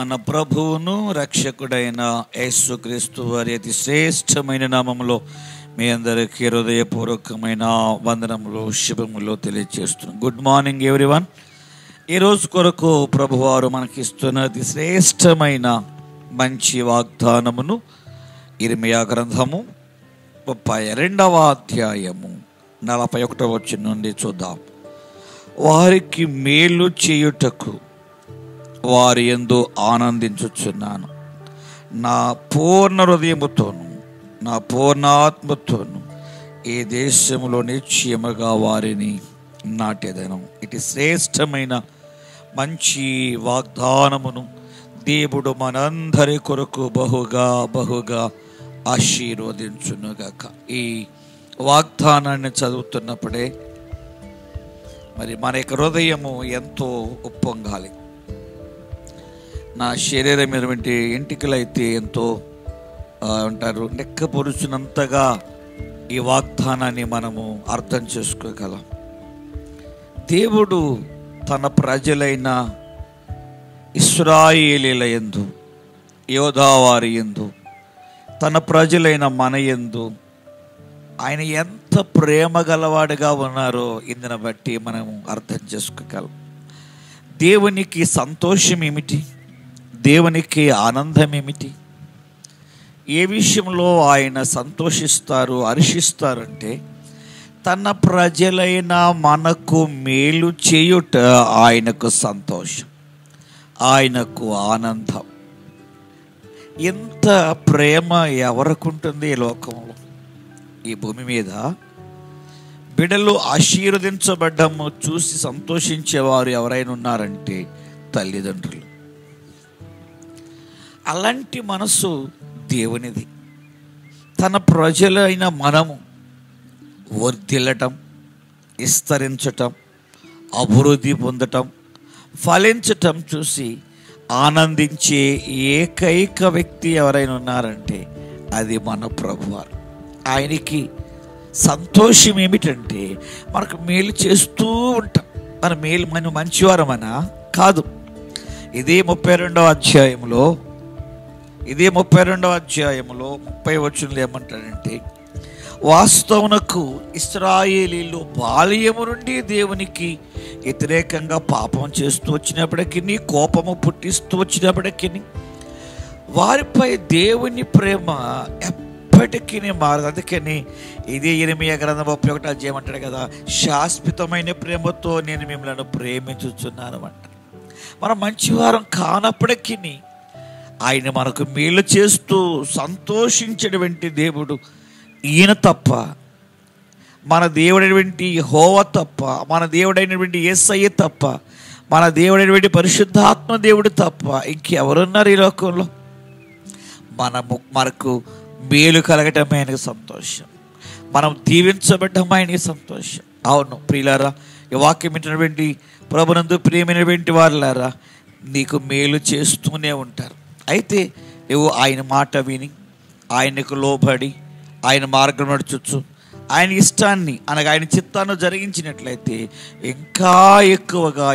మన ప్రభువును రక్షకుడైన యేసుక్రీస్తు వారి అతి శ్రేష్టమైన నామములో మీ అందరికీ హృదయపూర్వకమైన వందనములు శుభములు తెలియజేస్తున్నాను. Good morning everyone. ఈరోజు కొరకు ప్రభువారు మనకిస్తున్న అతి శ్రేష్టమైన మంచి వాగ్దానమును ఇర్మియా గ్రంథము 32వ అధ్యాయము 41వ వచనం నుండి చూద్దాం. వారికి మేలు చేయుటకు వారి యందు ఆనందించుచున్నాను. నా పూర్ణ హృదయముతోను నా పూర్ణాత్మతోను ఈ దేశంలో నిశ్చయముగా వారిని నాటెదను. ఇటు శ్రేష్టమైన మంచి వాగ్దానమును దేవుడు మనందరి కొరకు బహుగా ఆశీర్వదించునుగాక. ఈ వాగ్దానాన్ని చదువుతున్నప్పుడే మరి మన యొక్క హృదయము ఎంతో ఉప్పొంగాలి. నా శరీరం ఎటువంటి ఎంటికలైతే ఎంతో అంటారు లెక్కపరుచినంతగా ఈ వాగ్దానాన్ని మనము అర్థం చేసుకోగలం. దేవుడు తన ప్రజలైన ఇశ్రాయేలీల యందు, యోధావారి యందు, తన ప్రజలైన మన యందు ఆయన ఎంత ప్రేమ గలవాడుగా ఉన్నారో ఇందుని బట్టి మనము అర్థం చేసుకోగలం. దేవునికి సంతోషం ఏమిటి, దేవునికి ఆనందం ఏమిటి, ఏ విషయంలో ఆయన సంతోషిస్తారు, హర్షిస్తారంటే తన ప్రజలైన మనకు మేలు చేయుట ఆయనకు సంతోషం, ఆయనకు ఆనందం. ఎంత ప్రేమ ఎవరికి ఉంటుంది ఈ లోకంలో? ఈ భూమి మీద బిడ్డలు ఆశీర్వదించబడ్డము చూసి సంతోషించేవారు ఎవరైనా ఉన్నారంటే తల్లిదండ్రులు. అలాంటి మనసు దేవునిది. తన ప్రజలైన మనము వర్ధిల్లటం, విస్తరించటం, అభివృద్ధి పొందటం, ఫలించటం చూసి ఆనందించే ఏకైక వ్యక్తి ఎవరైనా ఉన్నారంటే అది మన ప్రభువారు. ఆయనకి సంతోషం ఏమిటంటే మనకు మేలు చేస్తూ ఉంటాం. మన మంచివారమనా కాదు. ఇదే 32వ అధ్యాయంలో 30వ వచనంలో ఏమంటాడంటే, వాస్తవమునకు ఇశ్రాయేలీలు బాల్యము నుండి దేవునికి వ్యతిరేకంగా పాపం చేస్తూ వచ్చినప్పటికీ, కోపము పుట్టిస్తూ వచ్చినప్పటికీ వారిపై దేవుని ప్రేమ ఎప్పటికీ మారదు. అందుకని ఇదే ఇర్మియా గ్రంథం 31వ అధ్యాయం అంటాడు కదా, శాశ్వతమైన ప్రేమతో నేను మిమ్మల్ని ప్రేమించుచున్నాను అంట. మనం మంచివారం కానప్పటికీ ఆయన మనకు మేలు చేస్తూ సంతోషించేటువంటి దేవుడు ఈయన తప్ప, మన దేవుడైనటువంటి యెహోవా తప్ప, మన దేవుడైనటువంటి యేసయ్య తప్ప, మన దేవుడైనటువంటి పరిశుద్ధాత్మ దేవుడు తప్ప ఇంకెవరున్నారు ఈ లోకంలో? మనకు మేలు కలగటం ఆయనకి సంతోషం, మనం దీవించబడ్డం ఆయనకి సంతోషం. అవును ప్రియులారా, ఈ వాక్యం వింటున్నటువంటి ప్రభునందు ప్రియమైనటువంటి వారులారా, నీకు మేలు చేస్తూనే ఉంటారు. అయితే నువ్వు ఆయన మాట విని, ఆయనకు లోబడి, ఆయన మార్గం నడుచొచ్చు, ఆయన ఇష్టాన్ని అనగా ఆయన చిత్తాన్ని జరిగించినట్లయితే ఇంకా ఎక్కువగా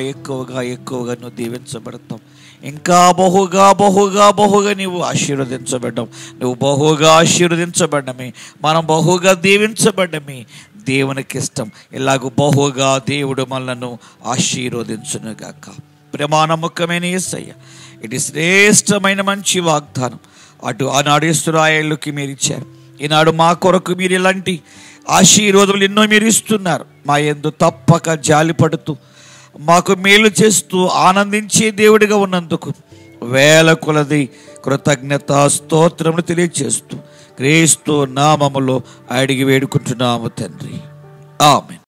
నువ్వు దీవించబడతావు. ఇంకా బహుగా నీవు ఆశీర్వదించబడ్డావు. నువ్వు బహుగా ఆశీర్వదించబడ్డమే, మనం బహుగా దీవించబడ్డమే దేవునికి ఇష్టం. ఇలాగూ బహుగా దేవుడు మనలను ఆశీర్వదించునుగాక. ప్రమాణముఖమైన యేసయ్య, ఇది శ్రేష్టమైన మంచి వాగ్దానం. అటు ఆనాడు ఇశ్రాయేలుకి మీరు ఇచ్చారు, ఈనాడు మా కొరకు మీరు ఇలాంటి ఆశీర్వాదములు ఎన్నో మీరు ఇస్తున్నారు. మా యందు తప్పక జాలిపడుతూ మాకు మేలు చేస్తూ ఆనందించే దేవుడిగా ఉన్నందుకు వేల కొలది కృతజ్ఞత స్తోత్రములు తెలియజేస్తూ క్రీస్తు నామములో అడిగి వేడుకుంటున్నాము తండ్రి. ఆమేన్.